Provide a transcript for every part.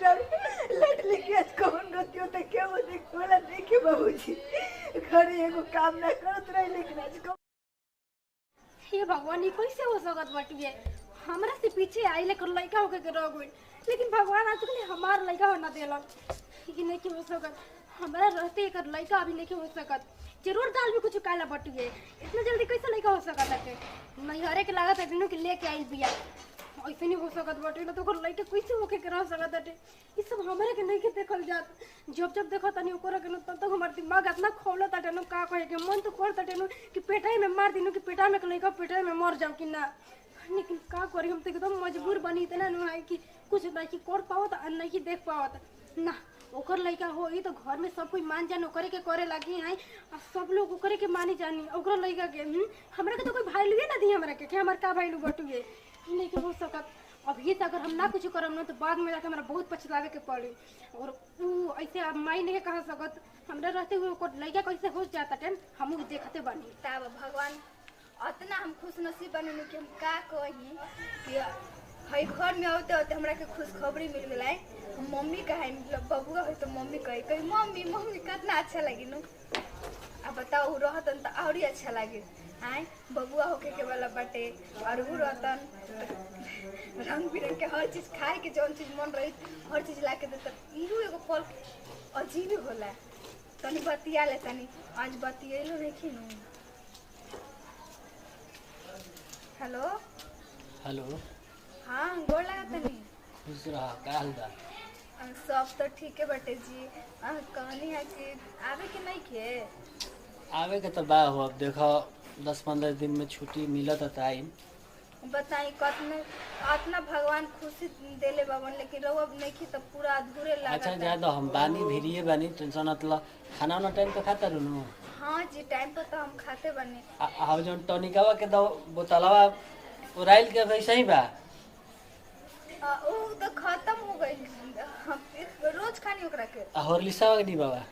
सर लटली केस कौन नतियो त के वो देख वाला देखे बाबूजी घरे एगो काम ना करत रही लेकिन आज को हे भगवान ये कैसे हो सकत बटुए हमरा से पीछे आई लेकर लड़का होके के रह गई लेकिन भगवान आज तक हमार लड़का होना देलक कि नहीं कि हो सकत हमरा रहते एक लड़का अभी नहीं हो सकत जरूर दाल भी कुछ काला बटुए इतना जल्दी कैसे लड़का हो सकत है नहीं हरे के लागत है दिनों के लेके आई बिया ऐसे नहीं हो सकत बटे ना तो ओकर लड़के कैसे होके के रह सकत है ये सब हमारे के नहीं के देखल जात जब जब देखो तनी ओकरा के तब तक हमार दिमाग इतना खौलत है न का कहे के मन तो करत है न कि पेटाई में मार दिनु कि पेटा में लड़का पेटाई में मर जाओ कि ना लेकिन का करी हम तो एकदम मजबूर बनी इतना न है कि कुछ नहीं कि कर पावत और नहीं देख पावत ना ओकर लड़का हो ई तो घर में सब कोई मान जान ओकरे के करे लगी है और सब लोग ओकरे के मानी जानी ओकरा लड़का के हमरा के तो कोई भाई लुए ना दी हमरा के हमार का भाई लु बटुए नहीं के हो सकत अभी से अगर हम ना कुछ करम ना तो बाद में जाके हमरा बहुत पछतावे के पड़ी और ऊ ऐसे अब माई नहीं कह सकत हमरा रहते हुए ओकर लड़का कैसे हो जाता टेन हम देखते बानी तब भगवान अतना हम खुश नसीब बननु कि हम का कही कि हई घर में होते होते हमरा के खुशखबरी मिल गई मम्मी कहे मतलब बबुआ हो तो मम्मी कही मम्मी मम्मी कितना अच्छा लगी नु अब बताओ रहतन तो और अच्छा लगे आए बबुआ होके के वाला बाटे और ऊ रहतन रंग बिरंग के हर चीज खाए के जौन चीज मन रही हर चीज ला के देता इहो एगो पल अजीब ही होला तनी बतिया ले तनी आज बतियलो नहीं नु हेलो हेलो हाँ गोड़ लगा तनी खुश रहा का हाल बा सब तो ठीक है बटे जी कहनी है कि आवे के नहीं के आवे के तो बा हो अब देखो 10-15 दिन में छुट्टी मिलत है टाइम बताई कतने अतना भगवान खुशी देले बाबन लेकिन रहो नहीं की तो पूरा अधूरे लगा अच्छा ज्यादा हम बानी भिरिए बानी टेंशन मतलब खाना वाना टाइम पे खाता रहनु हाँ जी टाइम पर तो हम खाते बने हाउ जन टॉनिकवा के दो बोतलवा ओराइल के वैसे ही बा वो तो खत्म हो गई रोज खानी ओकरा के हॉर्लिक्सवा के दी बाबा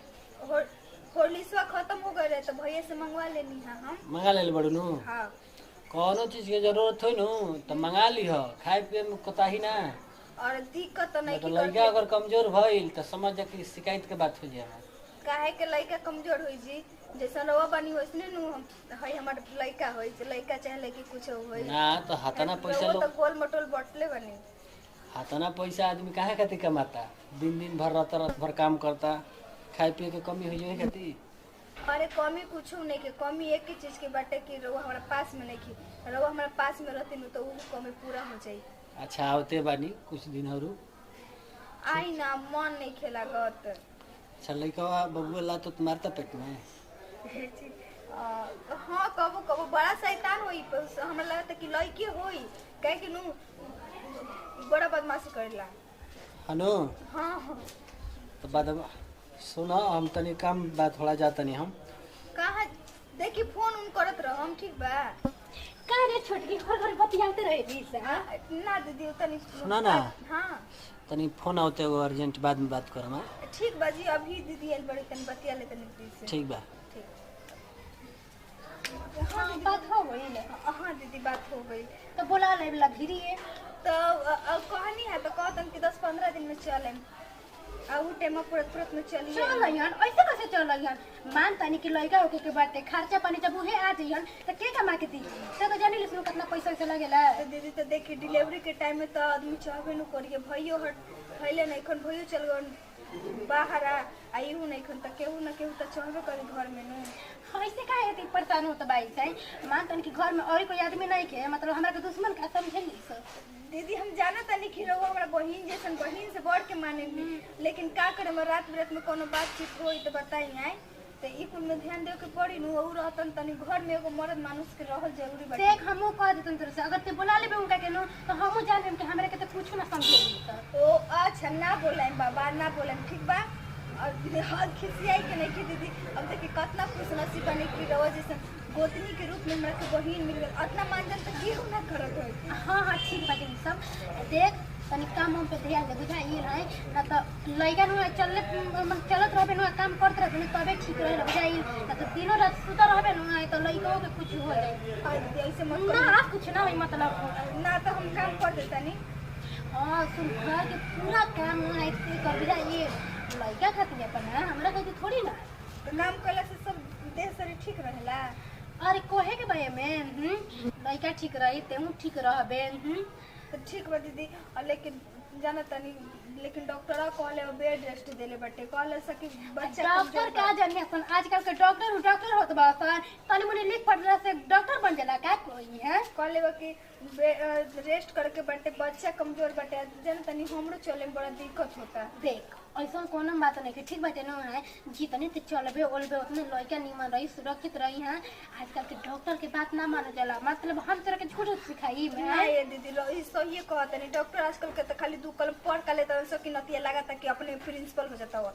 हॉर्लिक्सवा खत्म हो गए रहे तो भैया से मंगवा लेनी है हम मंगा ले बड़ू नु हाँ कोनो चीज के जरूरत हो नु तो मंगा ली हो खाए पिए में कोताही ना और दिक्कत तो नहीं तो लड़का अगर कमजोर भइल तो समझ जा कि शिकायत के बात हो जाए काहे के लड़का कमजोर होई जी जैसा रवा बनी वैसने नु हम हई हमर लड़का होई लड़का चाहे लड़की कुछ होई ना तो हाथना पैसा तो गोल मटोल बटले बनी हाथना पैसा आदमी काहे खातिर कमाता दिन भर रात भर काम करता खाए पिए के कमी हो जाए खातिर अरे कमी कुछ नहीं के कमी एक ही चीज के बाटे कि रवा हमारा पास में नहीं की रवा हमारा पास में रहती नु तो वो कमी पूरा हो जाई अच्छा आवते बानी कुछ दिन और आई ना मन नहीं खेला गत अच्छा लड़का बबुआ ला तो मारता पेट में हाँ कबो कबो बड़ा शैतान होई हमरा लगता कि लड़की होई कहे कि नु बड़ा बदमाशी करेला हनो हाँ हाँ तो बाद सुनो हम तनी काम बात थोड़ा जाता नहीं हम कहाँ देखी फोन उन करत रहो हम ठीक बा का रे छोटकी घर घर बतियाते रहे दी से ना दीदी तनी सुना ना हाँ तनी फोन आवते वो अर्जेंट बाद में बात करम ठीक बा जी अभी दीदी आइल बड़ी तनी बतिया ले तनी प्लीज से ठीक बा हाँ बात हो गई हाँ दीदी बात हो गई तो बोला ले ला भिरी है तो कहानी है तो कहतन कि 10-15 दिन में चले आउ टेमा तुरंत में चलिए चल यार ऐसे कैसे चल यार मान तानी कि लड़का होके के बाटे खर्चा पानी जब उहे आ जाइयन तो के कमा के दी तो जानी लिस कितना पैसा से लगेला तो दीदी तो देखी डिलीवरी के टाइम में तो आदमी चाहबे न करिए भइयो हट भइले नहीं खन भइयो चल गन बाहर आइहु नहीं खन त केहू न केहू त चाहबे करी घर में न ऐसे काहे इतनी परेशान होत बाई से मान तानी कि घर में और कोई आदमी नहीं के मतलब हमरा के दुश्मन का समझेली सर दीदी हम जाना तनी कि रहुआ हमरा बहिन जैसन बहिन से बढ़ के माने लेकिन का करे में रात बिरात में कोनो बातचीत होई तो बताई आई तो ई कुल में ध्यान देवे के पड़ी नु और रहतन तनी घर में एगो मर्द मानुष के रहल जरूरी बाटे देख हमहु कह देतन तोरे से अगर ते बुला लेबे उनका के नु तो हमहु जान लेम कि हमरा के तो कुछ ना समझेली सर ओ अच्छा ना बोलाएं बाबा ना बोलाएं ठीक बा और हाथ खिसियाई के नहीं की दीदी अब देखिए कितना खुश नसीब बने की रवा जैसे गोतनी के रूप में हमरा के बहिन मिल गई इतना मानजन तो केहू ना करत होई हाँ हाँ ठीक बाटे सब देख तनी काम हम पे ध्यान दे बुझा ये है ना तो लइका नु चलत रहबे नु काम करत रहबे तबे ठीक रहे बुझाई ना तो दिनो रात सुता रहबे नु तो लइका के कुछ हो जाए ऐसे मत ना कुछ ना होई मतलब ना तो हम काम कर देता नहीं हां सुन घर के पूरा काम है से कर दिया ये लड़का खातिर अपन है हमरा कोई थोड़ी ना तो काम कइला से सब देह शरीर ठीक रहेला। अरे कोहे के भाई में लड़का ठीक रही तेहू ठीक रहबे तो ठीक बा दीदी लेकिन जाना तनी लेकिन डॉक्टरा कहले बेड रेस्ट देले बटे कहले सकी बच्चा डॉक्टर का जाने अपन आजकल के डॉक्टर होत बा तनी मुनी लिख पढ़ला से डॉक्टर बन जाला का कोई है कहले बा कि रेस्ट करके बटे बच्चा कमजोर बटे जाना तनी हमरो चले में बड़ा दिक्कत होता। देख ऐसा कोनो बात नहीं ठीक बाटे ना है जितने ते चलबे ओलबे उतने लड़का निमन रही सुरक्षित रही है। आजकल के डॉक्टर के बात ना मानो जाला मतलब हम तरह के झूठ सिखाई में ना ये दीदी सही कहत नहीं डॉक्टर आजकल के तो खाली 2 कलम पढ़ का लेता सो कि नतिया लगाता कि अपने प्रिंसिपल हो जाता हो।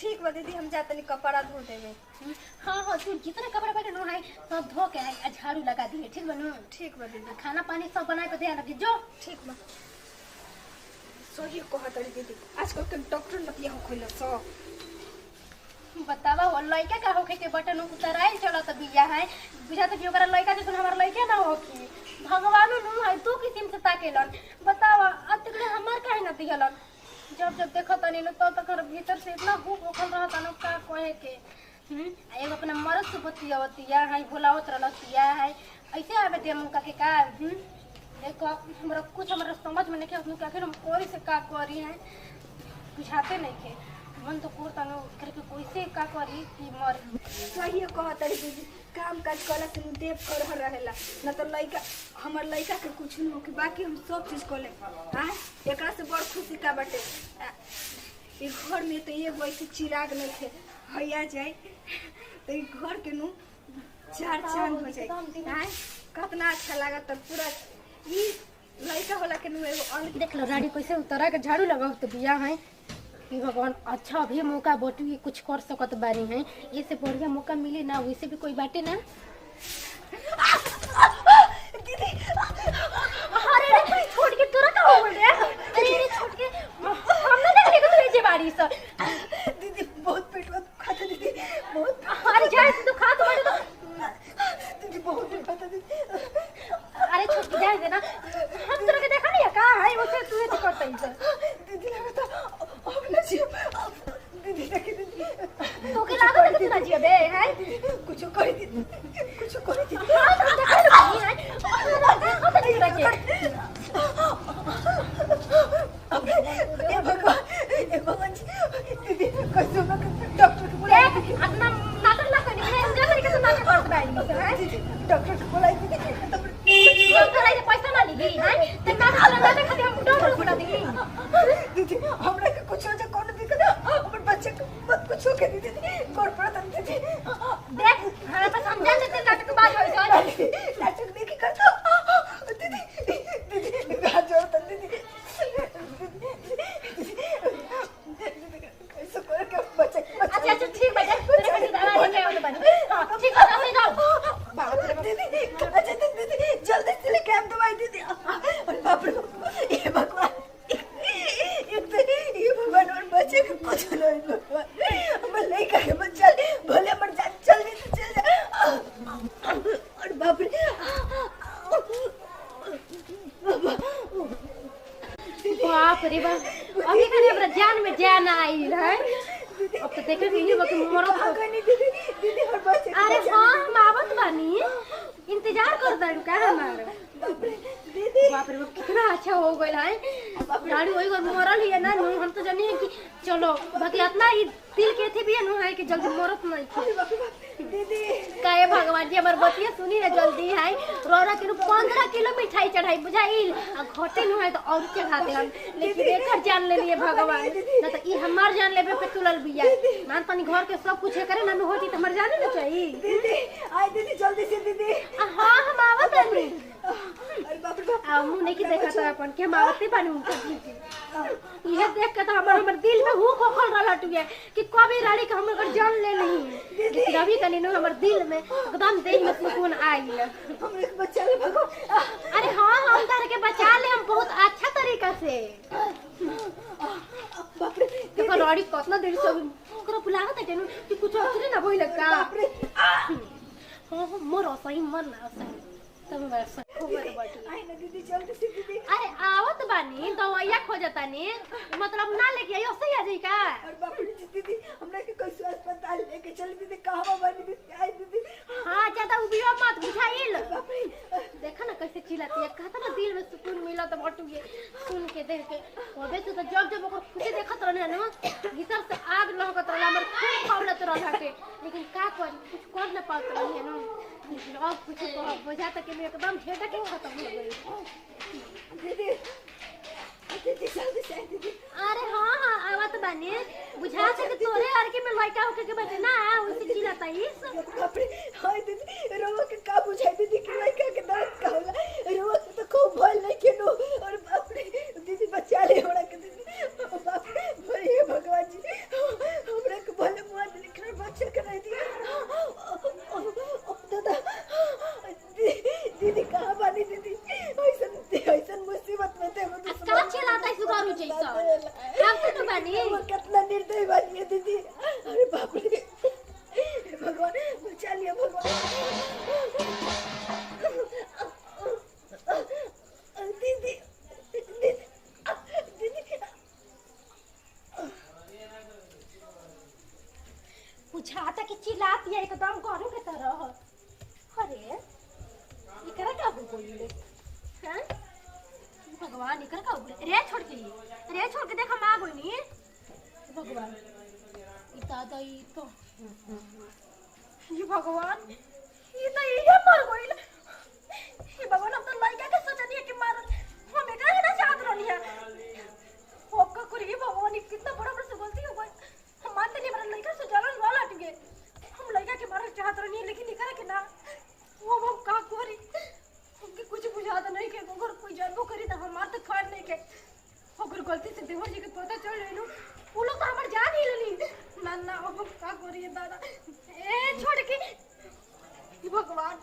ठीक बा दीदी हम जाते नहीं कपड़ा धो देवे। हां तू जितने कपड़ा पहने नो है सब धो के है झाड़ू लगा दिए ठीक बनो। ठीक बा दीदी खाना पानी सब बनाए पे ध्यान रखी जो ठीक बा सही कहत रही दीदी आजकल के डॉक्टर नतिया हो खोला सो बतावा वो लड़का का होखे के बटन उतराई चलत बिया है बुझात कि ओकरा लड़का जैसे हमार लड़के ना होखी भगवान नु है तू किसिम से ताकेलन बतावा अतकड़े हमार काहे न दिहलन जब देखत नहीं न तो तकर भीतर से इतना भूख होखल रहता न का कहे के एगो अपना मरद से बतिया है बोलावत रहलतिया है ऐसे आवे दे मुका के का देखो हमरा कुछ हमरा समझ में नहीं आखिर आखिर हम कोई से का करी है बुझाते नहीं के मन तो कोरता न करके कोई से का करी कि मर सही कहत रही दीदी काम काज कला से देव कर रहेला न तो लइका हमर लइका के कुछ न हो कि बाकी हम सब चीज कर ले हां एकरा से बड़ खुशी का बटे ई घर में तो ये वैसे चिराग नहीं थे हया जाए तो ई घर के नु चार चांद हो जाए हां कितना अच्छा लगा तो पूरा ई लइका होला के नु एगो अलग देख लो रानी कैसे उतरा के झाड़ू लगाओ तो बिया है कि भगवान अच्छा भी मौका बटू कुछ कर सकत बारी है ये से बढ़िया मौका मिले ना वैसे भी कोई बाटे ना दीदी अरे छोड़ के तोरा का हो गया अरे छोड़ के हमने देख लिया तो ये बारी से दीदी बहुत पेट में खाता दीदी बहुत अरे जाए तू खा तो बड़े तो दीदी बहुत पेट खाता दीदी अरे छोड़ के जाए देना हम तोरा के देखा नहीं है का है उसे तू ऐसे करता है दीदी लगता अब ना जी दीदी देखी दीदी तो के लागत है कि तू ना जियो बे है कुछ कर दीदी कुछ कर दीदी हां तो देखा नहीं है देखो तो नहीं रखे अब ये भगवान दीदी कैसे मैं डॉक्टर को बुला अपना नाटक ना करनी है इंजन तरीके से नाटक करत बाई है डॉक्टर को बुलाई दीदी डॉक्टर आई पैसा ना ली है ते नाटक खातिर हम डॉक्टर को बुला दी दीदी हमरा के कुछ हो जा कौन दिक्कत हमर बच्चे को मत कुछ हो के दीदी कौन पड़ता दीदी देख हमरा पे समझा देते नाटक बात हो जाए नाटक नहीं करता दीदी दीदी हाथ जोड़ता दीदी कैसे कर के बच्चे अच्छा अच्छा ठीक है तेरे को दवा लेके आओ तो बनी हां ठीक है आप जाओ बाप रे दीदी अच्छा दीदी जल्दी से लेके हम दवाई दीदी और बाप रे ये भगवान ये भगवान और बच्चे को कुछ नहीं भगवान हम लेके के बच्चा भले मर जा चल जा और बाप रे बाप रे बाप अभी कने हमरा जान में जान आई है अब तो देखे भी नहीं बाकी मरो दीदी और बच्चे अरे हां हम आवत बानी इंतजार कर दारू का हमार दीदी बाप रे बाप कितना अच्छा हो गइल है गाड़ी वही घर मरल ही है ना हम तो जानी है कि चलो बाकी इतना ही दिल के थे भी है कि जल्दी मरत नहीं थे दीदी काहे भगवान जी हमर बतिया सुनी ना जल्दी है रोरा के 15 किलो मिठाई चढ़ाई बुझाइल आ घटे न है तो और के खाते हम लेकिन एकर जान ले लिए भगवान ना तो ई हमार जान लेबे पे तुलल बिया मान तनी घर के सब कुछ करे ना होती त हमर जाने न चाहिए दीदी आई दीदी जल्दी से दीदी हां हम आवत बानी अरे बाप रे बाप आ मुंह नहीं की देखा तो अपन के हम आवते बानी उनके ये देख के तो हमर दिल में हुक होखल रहल टुए कि कभी रानी के हमर जान ले नहीं लेकिन अभी कनी न हमर दिल में एकदम देह में सुकून आइल हमरे के बच्चा ले भगो अरे हां हम तारे के बचा ले हम बहुत अच्छा तरीका से बाप रे देखो लड़ी कितना देर से ओकरा बुलावत है केनु कि कुछ असरे ना भइल का बाप रे हां मोर सही मन ना सही तब मैं सही खबर बाटी आई ना दीदी जल्दी से दीदी अरे आवत बानी दवाइया जाता नी मतलब ना लेके आई ओसे आ जाई का और बाप रे दीदी हमरा के कोई अस्पताल लेके चल दीदी कहां बनी दीदी आई दीदी हां ज्यादा उबियो मत बुझाइल बाप रे देखा ना कैसे चिल्लाती है कहता ना दिल में सुकून मिला तो बटुए सुन के देख के होबे से तो जब जब ओकर खुशी देखत रहने ना भीतर से आग लहकत रहला हमर खून खौलत रहला के लेकिन का करी कुछ कर न पात रही है ना लेकिन अब कुछ बुझा तक में एकदम हेडक ही खत्म हो गई दीदी दीदी जल्दी से दीदी अरे हां हां आवत बानी बुझा से कि तोरे आर के में लइका होके के बटे ना उसे चिल्लाता इस बाप रे हाय दीदी रोवा के का बुझाई दीदी कि लड़का के दर्द का होला रोवा के तो खूब भल नहीं के नो और बाप रे दीदी बचा ले हमरा के दीदी बाप रे हे भगवान जी हमरा के भले मुआ लिख रहे बच्चा के नहीं दिया दादा दीदी कहां बानी दीदी ऐसन मुसीबत में थे का चिल्लाता है सुगारू जैसा हम से तो बानी कितना निर्दयी बानी है दीदी अरे बाप रे भगवान बचा लिया भगवान दीदी दीदी दीदी बुझाता कि चिल्लाती है एकदम करू के तरह अरे इकरा का हो गई हां भगवान इकर का रे छोड़ के देख हम आ गई नी भगवान ई दादा ई तो ये भगवान ये मर गइल ये भगवान हम तो लइका के सोचनी कि मार हम एकरा ही ना चाहत रहनी है होक का करी भगवान ई कितना बड़ा बड़ा से गलती हो गई हम मानते नहीं मेरा लइका से जलन वाला टगे हम लइका के मारल चाहत रहनी लेकिन इकरा के ना वो हम का करी हमके कुछ बुझाता नहीं के अगर कोई जानबो करी त हमार त खड़ नहीं के अगर गलती से देवर जी के पता चल लेनु वो लोग तो हमर जान ही लेली ना ना अब का करिए दादा ए छोड़ के हे भगवान